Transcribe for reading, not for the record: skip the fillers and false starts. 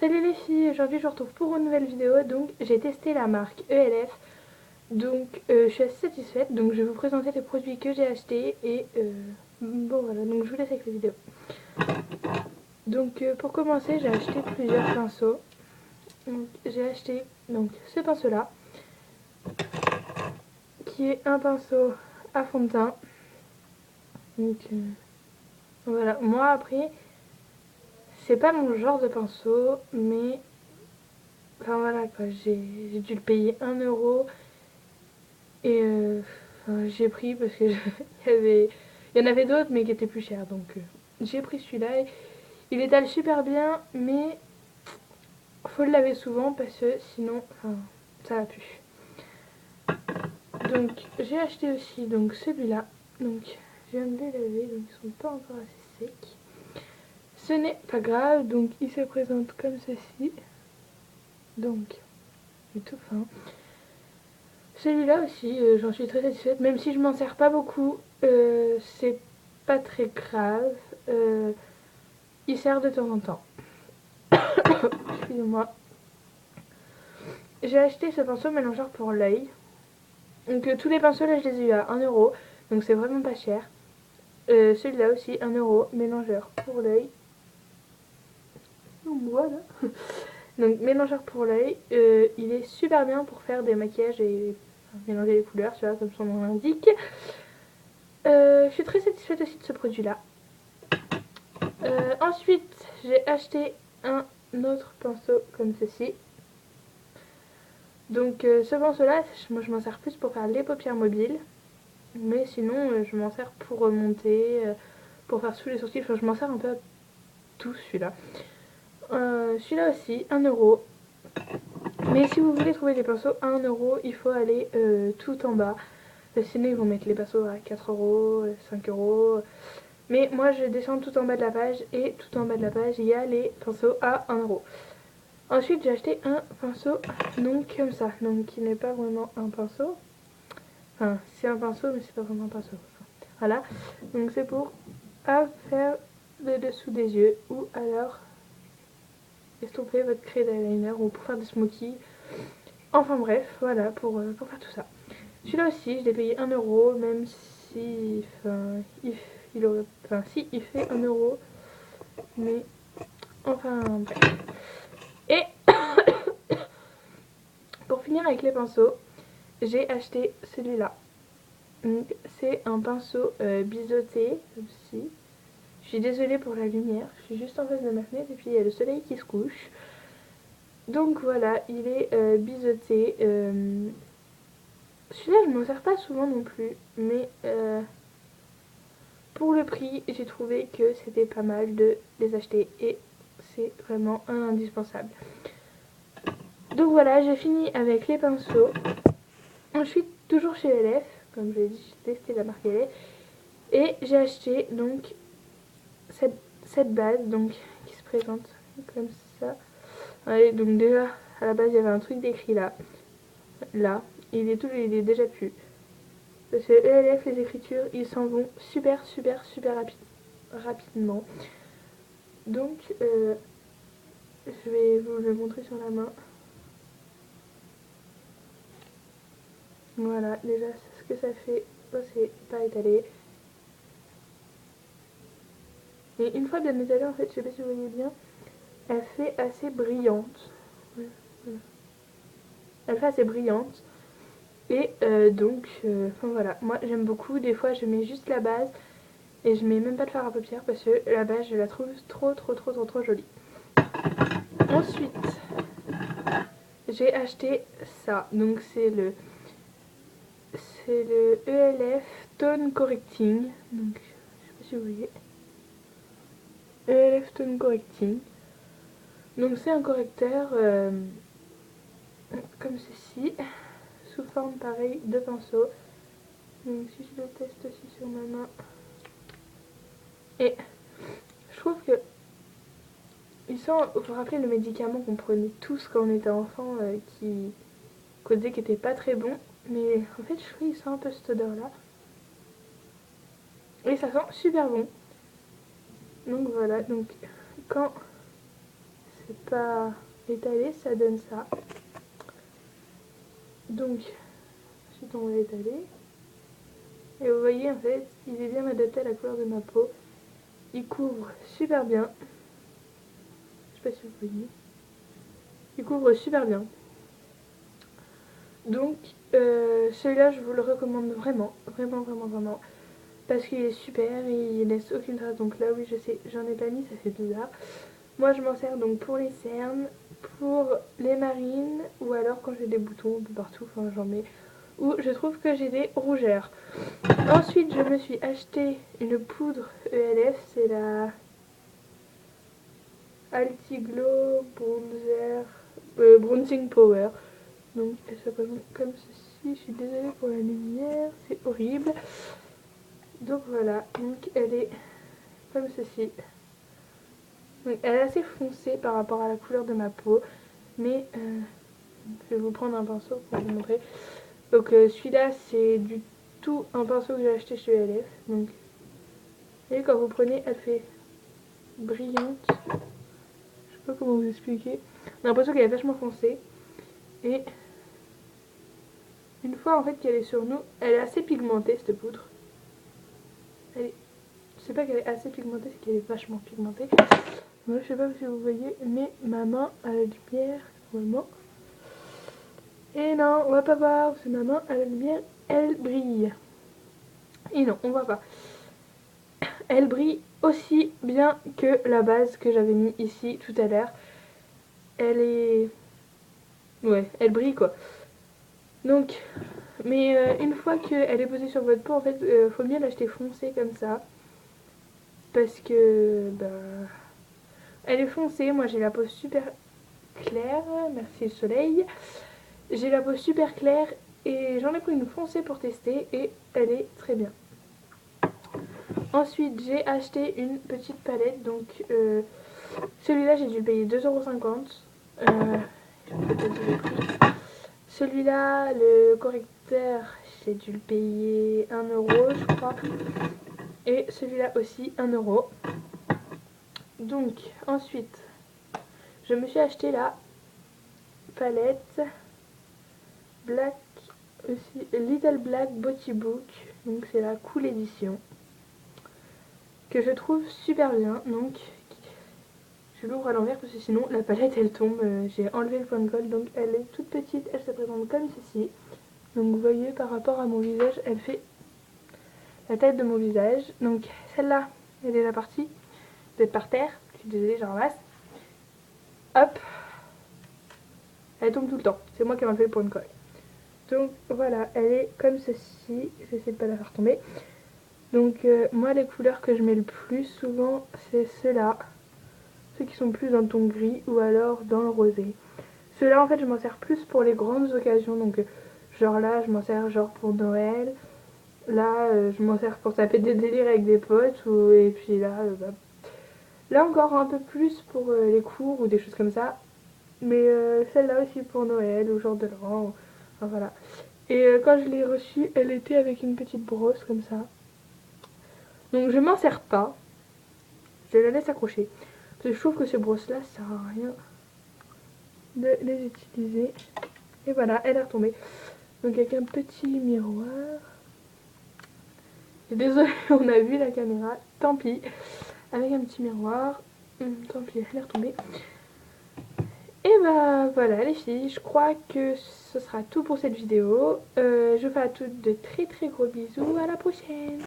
Salut les filles, aujourd'hui je vous retrouve pour une nouvelle vidéo. Donc j'ai testé la marque ELF, donc je suis assez satisfaite. Donc je vais vous présenter les produits que j'ai achetés et bon voilà, donc je vous laisse avec la vidéo. Donc pour commencer j'ai acheté plusieurs pinceaux. J'ai acheté donc ce pinceau là, qui est un pinceau à fond de teint. Donc voilà, moi après c'est pas mon genre de pinceau, mais enfin voilà quoi, j'ai dû le payer 1 € et j'ai pris parce que il y en avait d'autres mais qui étaient plus chers, donc j'ai pris celui-là. Il étale super bien, mais faut le laver souvent parce que sinon ça va plus. Donc j'ai acheté aussi donc celui-là, donc je viens de les laver, donc ils sont pas encore assez secs. Ce n'est pas grave, donc il se présente comme ceci, donc il est tout fin. Celui-là aussi, j'en suis très satisfaite, même si je m'en sers pas beaucoup, c'est pas très grave, il sert de temps en temps. Excusez-moi. J'ai acheté ce pinceau mélangeur pour l'œil. Donc tous les pinceaux là je les ai eu à 1 €, donc c'est vraiment pas cher. Celui-là aussi 1 € mélangeur pour l'œil. Voilà. Donc mélangeur pour l'œil, il est super bien pour faire des maquillages et mélanger les couleurs, tu vois, comme son nom l'indique. Je suis très satisfaite aussi de ce produit là. Ensuite j'ai acheté un autre pinceau comme ceci. Donc ce pinceau là, moi je m'en sers plus pour faire les paupières mobiles, mais sinon je m'en sers pour remonter, pour faire sous les sourcils, enfin je m'en sers un peu à tout celui-là. Celui-là aussi 1 €, mais si vous voulez trouver des pinceaux à 1 €, il faut aller tout en bas, sinon ils vont mettre les pinceaux à 4 €, 5 €. Mais moi je descends tout en bas de la page, et tout en bas de la page il y a les pinceaux à 1 €. Ensuite j'ai acheté un pinceau donc comme ça, donc qui n'est pas vraiment un pinceau. Enfin c'est un pinceau mais c'est pas vraiment un pinceau. Voilà, donc c'est pour faire le dessous des yeux, ou alors estomper votre craie d'eyeliner, ou pour faire des smokies. Enfin bref, voilà, pour faire tout ça. Celui-là aussi je l'ai payé 1 €, même si si il fait 1 €, mais enfin bref. Et pour finir avec les pinceaux, j'ai acheté celui-là. Donc c'est un pinceau biseauté aussi. Je suis désolée pour la lumière, je suis juste en face de ma fenêtre et puis il y a le soleil qui se couche. Donc voilà, il est biseauté. Celui-là je m'en sers pas souvent non plus, mais pour le prix j'ai trouvé que c'était pas mal de les acheter, et c'est vraiment un indispensable. Donc voilà, j'ai fini avec les pinceaux. Ensuite, toujours chez ELF, comme je l'ai dit, j'ai testé la marque ELF, et j'ai acheté donc cette base donc qui se présente comme ça. Allez, donc déjà à la base il y avait un truc d'écrit là, il est déjà plus. Parce que ELF, les écritures, ils s'en vont super rapidement. Donc je vais vous le montrer sur la main. Voilà, déjà ce que ça fait, c'est pas étalé. Et une fois bien étalée, en fait, je sais pas si vous voyez bien, elle fait assez brillante. Elle fait assez brillante. Et donc, enfin voilà, moi j'aime beaucoup. Des fois je mets juste la base et je mets même pas de fard à paupières parce que la base je la trouve trop jolie. Ensuite, j'ai acheté ça. Donc c'est le ELF Tone Correcting. Donc je sais pas si vous voyez. ELF Tone Correcting. Donc c'est un correcteur comme ceci, sous forme pareil de pinceau. Donc si je le teste aussi sur ma main, et je trouve que il sent, vous rappelez le médicament qu'on prenait tous quand on était enfant, qu'on disait qu'il était pas très bon, mais en fait je trouve qu'il sent un peu cette odeur là, et ça sent super bon. Donc voilà, donc quand c'est pas étalé, ça donne ça. Donc, ensuite on va l'étaler. Et vous voyez, en fait, il est bien adapté à la couleur de ma peau. Il couvre super bien. Je sais pas si vous voyez. Il couvre super bien. Donc, celui-là, je vous le recommande vraiment. Vraiment, vraiment, vraiment. Parce qu'il est super, il laisse aucune trace. Donc là, oui, je sais, j'en ai pas mis, ça fait bizarre. Moi, je m'en sers donc pour les cernes, pour les marines, ou alors quand j'ai des boutons un peu partout, enfin j'en mets. Ou je trouve que j'ai des rougeurs. Ensuite, je me suis acheté une poudre ELF, c'est la Altiglow Bronzing Power. Donc elle s'appelle comme ceci. Je suis désolée pour la lumière, c'est horrible. Donc voilà, donc elle est comme ceci. Donc elle est assez foncée par rapport à la couleur de ma peau, mais je vais vous prendre un pinceau pour vous montrer. Donc celui-là c'est du tout un pinceau que j'ai acheté chez ELF. Donc et quand vous prenez, elle fait brillante. Je sais pas comment vous expliquer. On a l'impression qu'elle est vachement foncée. Et une fois en fait qu'elle est sur nous, elle est assez pigmentée cette poudre. Elle est... C'est pas qu'elle est assez pigmentée, c'est qu'elle est vachement pigmentée. Moi je sais pas si vous voyez, mais ma main à la lumière, normalement. Et non, on va pas voir, parce que ma main à la lumière, elle brille. Et non, on voit pas. Elle brille aussi bien que la base que j'avais mis ici tout à l'heure. Elle est... Ouais, elle brille quoi. Donc, mais une fois qu'elle est posée sur votre peau, en fait, faut mieux l'acheter foncée comme ça. Parce que, bah... Elle est foncée, moi j'ai la peau super claire, merci le soleil. J'ai la peau super claire et j'en ai pris une foncée pour tester et elle est très bien. Ensuite j'ai acheté une petite palette, donc celui-là j'ai dû le payer 2,50 €. Celui-là, le correcteur, j'ai dû le payer 1 € je crois. Et celui-là aussi 1 €. Donc ensuite je me suis acheté la palette Black aussi, Little Black Beauty Book, donc c'est la Cool Edition que je trouve super bien. Donc je l'ouvre à l'envers parce que sinon la palette elle tombe. J'ai enlevé le point de colle, donc elle est toute petite, elle se présente comme ceci. Donc vous voyez par rapport à mon visage, elle fait la tête de mon visage. Donc celle-là, elle est la partie, vous êtes par terre, je suis désolée, j'en ramasse. Hop, elle tombe tout le temps, c'est moi qui ai enlevé le point de colle. Donc voilà, elle est comme ceci, j'essaie de pas la faire tomber. Donc moi les couleurs que je mets le plus souvent c'est ceux-là, ceux qui sont plus dans le ton gris ou alors dans le rosé. Ceux-là en fait je m'en sers plus pour les grandes occasions, donc genre là je m'en sers genre pour Noël, là je m'en sers pour taper des délires avec des potes, et puis là, là encore un peu plus pour les cours ou des choses comme ça, mais celle-là aussi pour Noël ou jour de l'an, enfin voilà. Et quand je l'ai reçue, elle était avec une petite brosse comme ça. Donc je m'en sers pas. Je la laisse accrocher. Parce que je trouve que ces brosses-là, ça sert à rien de les utiliser. Et voilà, elle est retombée. Donc avec un petit miroir. Désolée, on a vu la caméra. Tant pis. Avec un petit miroir. Tant pis, elle est retombée. Et bah voilà les filles, je crois que ce sera tout pour cette vidéo. Je vous fais à toutes de très très gros bisous, à la prochaine.